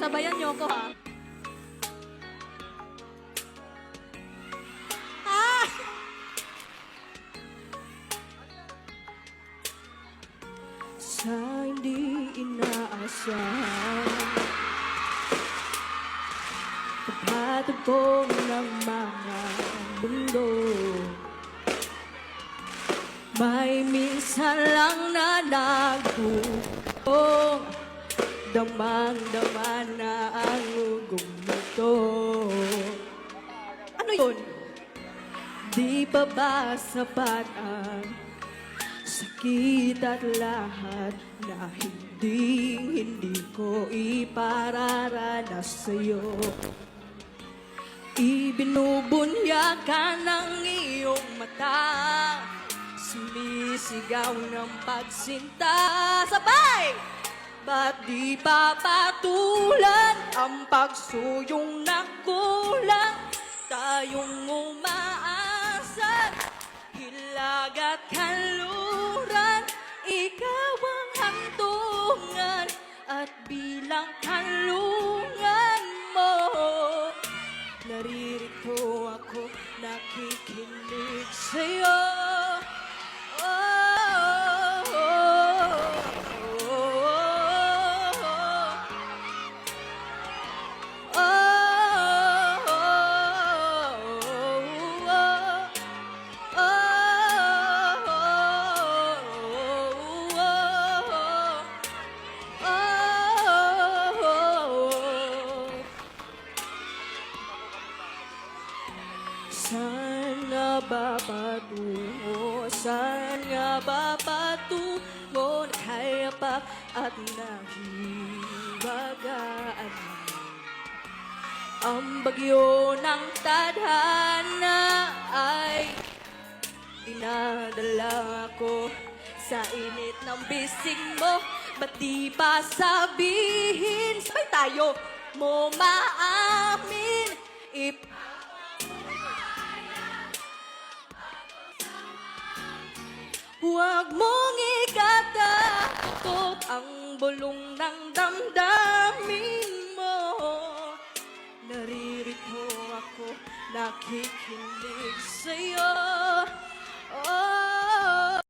Sabayan niyo ko, ha? Ah! Sa hindi inaasahan, pagkatagpo ng mga mundo, may minsan lang na nagbuong, damang-dama na ang gumuto. Ano yun? Di pa ba sapat ang sakit at lahat na hindi ko ipararanas sa'yo? Ibinubunya ka ng iyong mata, sumisigaw ng pagsinta. Sabay! Ba't di papatulan ang pagsuyong na kulang? Tayong umaasa, hilag at kanluran, ikaw ang hantungan at bilang kanlungan mo. Naririto ako, nakikinig sa'yo. Oh, oh, oh, oh, saan nga ba patungo? Saan nga ba patungo? Kaya pa at nahiwagaan ang bagyo ng tadhana ay dinadala ko sa init ng bisig mo. Ba't di pa sabihin? Sabay tayo mo maamin. Huwag mong ikatakot ang bulong ng damdamin mo. Naririto ako, nakikinig sa'yo. Oh,